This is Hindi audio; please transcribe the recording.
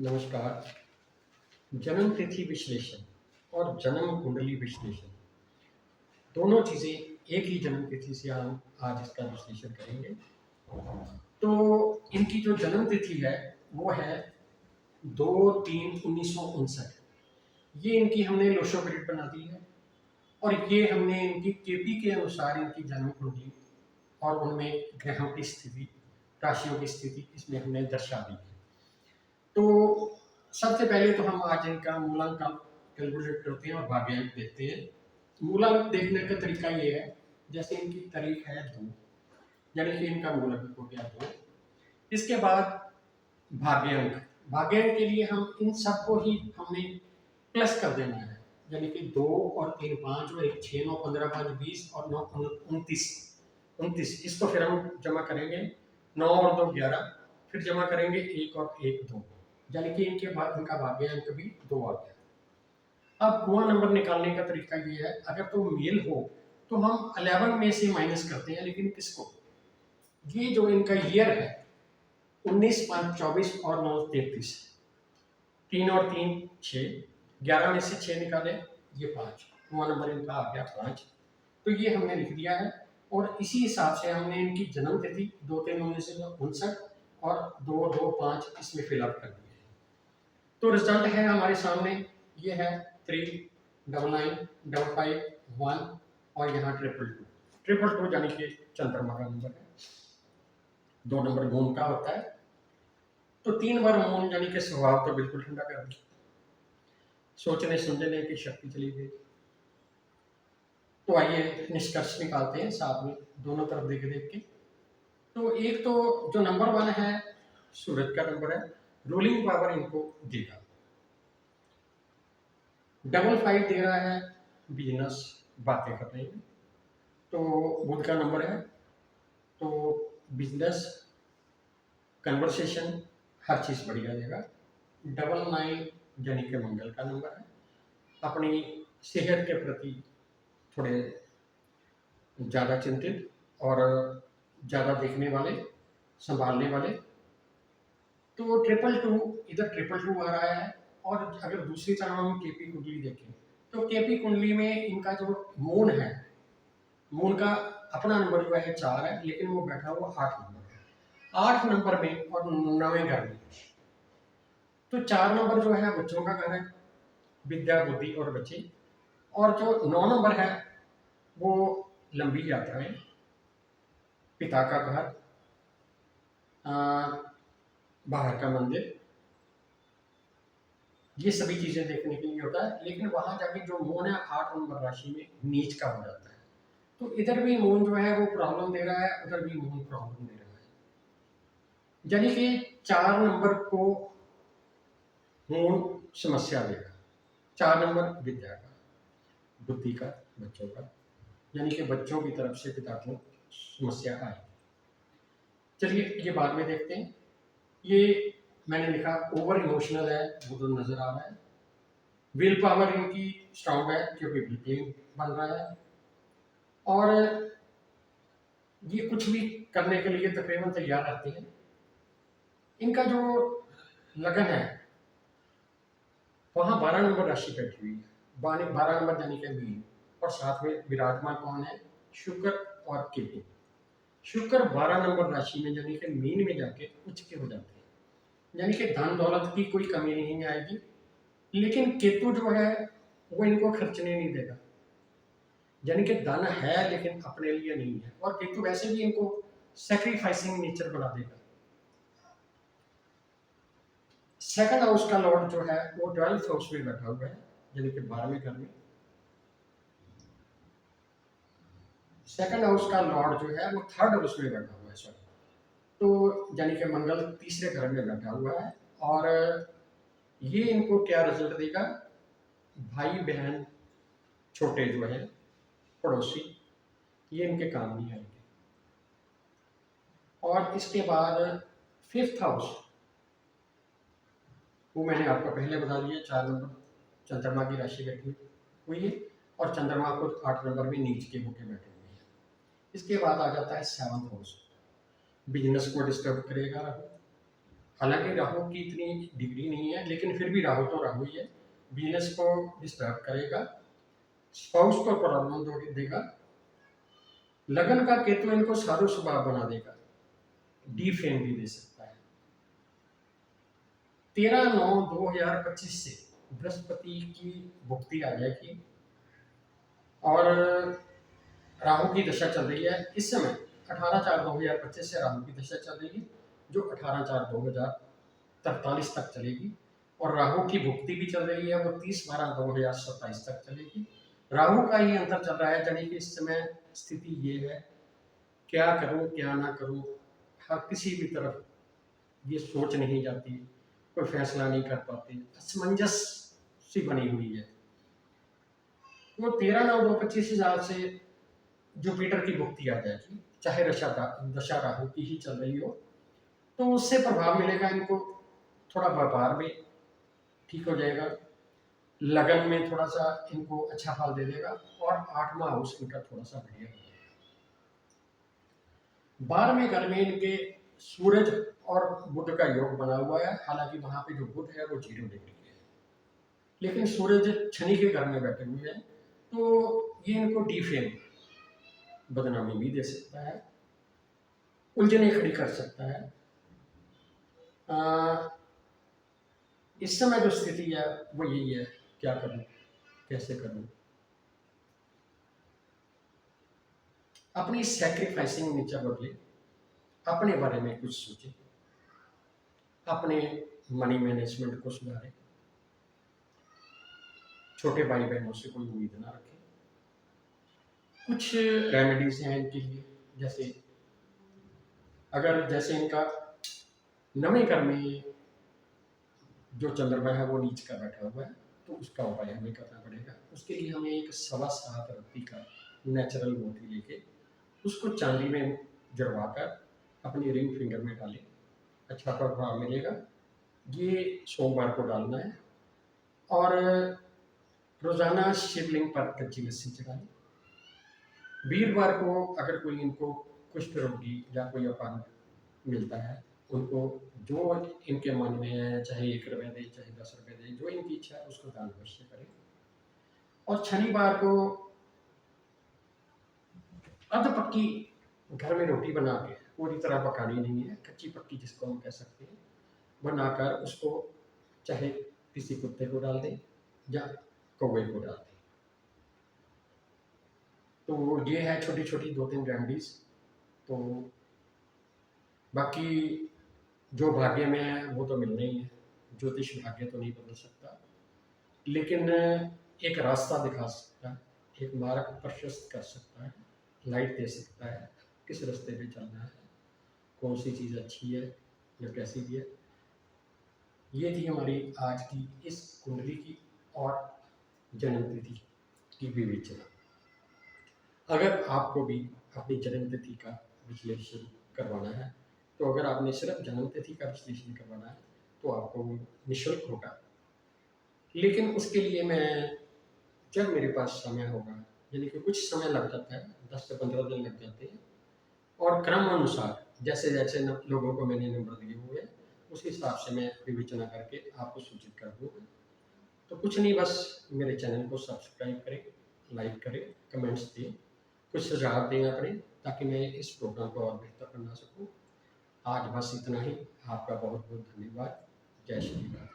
नमस्कार। जन्म तिथि विश्लेषण और जन्म कुंडली विश्लेषण दोनों चीज़ें एक ही जन्म तिथि से हम आज इसका विश्लेषण करेंगे। तो इनकी जो जन्म तिथि है वो है 2-3-1959। ये इनकी हमने लोशो पीरियड बना दी है और ये हमने इनकी केपी के अनुसार इनकी जन्म कुंडली और उनमें ग्रहों की स्थिति, राशियों की स्थिति इसमें हमने दर्शा दी है। तो सबसे पहले तो हम आज इनका मूलांक का कैलकुलेट करते हैं और भाग्यांक देखते हैं। मूलांक देखने का तरीका ये है, जैसे इनकी तारीख है 2, यानी कि इनका मूलांक हो गया 2। इसके बाद भाग्यांक, भाग्यांक के लिए हम इन सबको ही हमने प्लस कर देना है, यानी कि 2 और 3 5 और 1 6 9 15 5 20 और 9 29 29। इसको फिर हम जमा करेंगे, 9 और 2 11, फिर जमा करेंगे 1 और 1 2, यानी कि इनके बाद इनका भाग्यांक भी 2 आ गया। अब कुआं नंबर निकालने का तरीका ये है, अगर तो मेल हो तो हम 11 में से माइनस करते हैं, लेकिन किसको, ये जो इनका ईयर है 19 5 24 और 9 33, 3 और 3 6, 11 में से 6 निकाले ये 5, कुआं नंबर इनका आ गया 5। तो ये हमने लिख दिया है और इसी हिसाब से हमने इनकी जन्म तिथि 2-3-1959 और 2-2-5 इसमें फिलअप कर दिया है। तो रिजल्ट है हमारे सामने, ये है 3995551 और यहाँ 222 यानी कि चंद्रमा का नंबर है। 2 नंबर मून का होता है, तो 3 बार मून यानी कि स्वभाव तो बिल्कुल ठंडा कर दिया, सोचने समझने की शक्ति चली गई। तो आइए निष्कर्ष निकालते हैं साथ में, दोनों तरफ देख देख के। तो एक तो जो नंबर 1 है सूरज का नंबर है, रूलिंग पावर इनको देगा। 55 दे रहा है बिजनेस, बातें कर रहे हैं, तो बुध का नंबर है, तो बिजनेस कन्वर्सेशन हर चीज़ बढ़िया देगा। 99 यानी कि मंगल का नंबर है, अपनी सेहत के प्रति थोड़े ज़्यादा चिंतित और ज़्यादा देखने वाले, संभालने वाले। तो 222 इधर 222 आ रहा है। और अगर दूसरी तरफ हम केपी कुंडली देखें तो केपी कुंडली में इनका जो मून है, मून का अपना नंबर जो है 4 है, लेकिन वो बैठा हुआ 8 नंबर है, 8 नंबर में और 9वें घर में। तो 4 नंबर जो है बच्चों का घर है, विद्या बुद्धि और बच्चे, और जो 9 नंबर है वो लंबी यात्राएं, पिता का घर, बाहर का मंदिर, ये सभी चीजें देखने के लिए होता है। लेकिन वहां जाके जो मून है 8 नंबर राशि में नीच का हो जाता है, तो इधर भी मून जो है वो प्रॉब्लम दे रहा है, उधर भी मून प्रॉब्लम दे रहा है, यानी कि 4 नंबर को मून समस्या देगा। 4 नंबर विद्या का, बुद्धि का, बच्चों का, यानी कि बच्चों की तरफ से पिता को समस्या आए। चलिए ये बाद में देखते हैं। ये मैंने लिखा ओवर इमोशनल है, वो तो नजर आ रहा है। विल पावर इनकी स्ट्रांग है क्योंकि विल बन रहा है, और ये कुछ भी करने के लिए तकरीबन तैयार रहते हैं। इनका जो लगन है वहाँ 12 नंबर राशि बैठी हुई है, 12 नंबर यानी कि मीन, और साथ में विराजमान कौन है, शुक्र और केतु। शुक्र 12 नंबर राशि में यानी कि मीन में जाके उच्च के हो जाते हैं, यानी कि धन दौलत की कोई कमी नहीं आएगी। लेकिन केतु जो है वो इनको खर्चने नहीं देगा, यानी कि धन है लेकिन अपने लिए नहीं है, और केतु वैसे भी इनको सैक्रिफाइसिंग नेचर बना देगा। सेकंड हाउस का लॉर्ड जो है वो 12th हाउस में बैठा हुआ है, यानी कि 12वें घर में। सेकंड हाउस का लॉर्ड जो है वो 3rd हाउस में बैठा हुआ है, सॉरी, तो यानी कि मंगल तीसरे घर में बैठा हुआ है। और ये इनको क्या रिजल्ट देगा, भाई बहन छोटे जो है पड़ोसी, ये इनके काम नहीं आएंगे। और इसके बाद 5th हाउस, वो मैंने आपको पहले बता दिया, 4 नंबर चंद्रमा की राशि बैठी हुई है, और चंद्रमा को 8 नंबर में नीच के होके बैठे हुए हैं। इसके बाद आ जाता है 7th हाउस, बिजनेस को डिस्टर्ब करेगा, हालांकि राहु की इतनी डिग्री नहीं है, लेकिन फिर भी राहु तो राहु ही है। वीनस को डिस्टर्ब करेगा, स्पाउस को प्रॉब्लम देगा। लगन का केतु इनको साधु स्वभाव बना देगा, डी फेम भी दे सकता है। 13/9/2025 से बृहस्पति की भुक्ति आ जाएगी और राहु की दशा चल रही है इस समय। 18/4/2025 से राहु की दशा चल रही है, जो 18/4/2043 तक चलेगी। और राहु की भुक्ति भी चल रही है, वो 30/12/2027 तक चलेगी। राहु का ही अंतर चल रहा है, यानी कि इस समय स्थिति ये है, क्या करूं क्या ना करूं, हर किसी भी तरफ ये सोच नहीं जाती, कोई फैसला नहीं कर पाते, असमंजस सी बनी हुई है। वो 13/9/2025 से जुपिटर की भुक्ति आ जाएगी, चाहे दशा राहु की ही चल रही हो, तो उससे प्रभाव मिलेगा इनको। थोड़ा व्यापार में ठीक हो जाएगा, लगन में थोड़ा सा इनको अच्छा फल दे देगा, और 8वां हाउस इनका थोड़ा सा बढ़िया हो जाएगा। 12वें घर में इनके सूरज और बुध का योग बना हुआ है। हालांकि वहां पे जो बुध है वो 0 डिग्री है, लेकिन सूरज शनि के घर में बैठे हुए हैं, तो ये इनको डीफेम, बदनामी भी दे सकता है, उलझने खड़ी कर सकता है। इस समय जो स्थिति है वो यही है, क्या करूं कैसे करूं। अपनी सैक्रिफाइसिंग नेचर बदले, अपने बारे में कुछ सोचे, अपने मनी मैनेजमेंट को सुधारें, छोटे भाई बहनों से कोई उम्मीद ना रखें। कुछ रेमेडीज हैं इनके लिए, जैसे अगर जैसे इनका 9वें घर में जो चंद्रमा है वो नीच का बैठा हुआ है, तो उसका उपाय हमें करना पड़ेगा। उसके लिए हमें एक 7.25 रत्ती का नेचुरल मोती लेके उसको चांदी में जड़वा कर अपनी रिंग फिंगर में डालें, अच्छा प्रभाव मिलेगा। ये सोमवार को डालना है, और रोजाना शिवलिंग पर कच्ची लस्सी चढ़ाएं। वीरवार को अगर कोई इनको कुष्ठ रोगी या कोई अपांग मिलता है, उनको जो इनके मन में है, चाहे 1 रुपये दे चाहे 10 रुपये दे, जो इनकी इच्छा है उसको दान अवश्य करें। और शनिवार को अध पक्की घर में रोटी बना के, पूरी तरह पकानी नहीं है, कच्ची पक्की जिसको हम कह सकते हैं, बनाकर उसको चाहे किसी कुत्ते को डाल दें या कौवे को डाल दें। तो ये है छोटी छोटी 2-3 रेमेडीज। तो बाकी जो भाग्य में है वो तो मिलना ही है, ज्योतिष भाग्य तो नहीं बदल सकता, लेकिन एक रास्ता दिखा सकता है, एक मार्ग प्रशस्त कर सकता है, लाइट दे सकता है, किस रास्ते पे चलना है, कौन सी चीज़ अच्छी है या कैसी भी है। ये थी हमारी आज की इस कुंडली की और जन्म तिथि की विवेचना। अगर आपको भी अपनी जन्म तिथि का विश्लेषण करवाना है, तो अगर आपने सिर्फ जन्म तिथि का विश्लेषण करवाना है तो आपको निःशुल्क होगा, लेकिन उसके लिए मैं, जब मेरे पास समय होगा, यानी कि कुछ समय लग जाता है, 10 से 15 दिन लग जाते हैं, और क्रम अनुसार जैसे जैसे लोगों को मैंने नंबर दिए हुए हैं उस हिसाब से मैं विवेचना करके आपको सूचित कर दूँगा। तो कुछ नहीं, बस मेरे चैनल को सब्सक्राइब करें, लाइक करें, कमेंट्स दें, कुछ सुझाव दें अपने, ताकि मैं इस प्रोग्राम को और बेहतर बना सकूं। आज बस इतना ही। आपका बहुत बहुत धन्यवाद। जय श्री राम।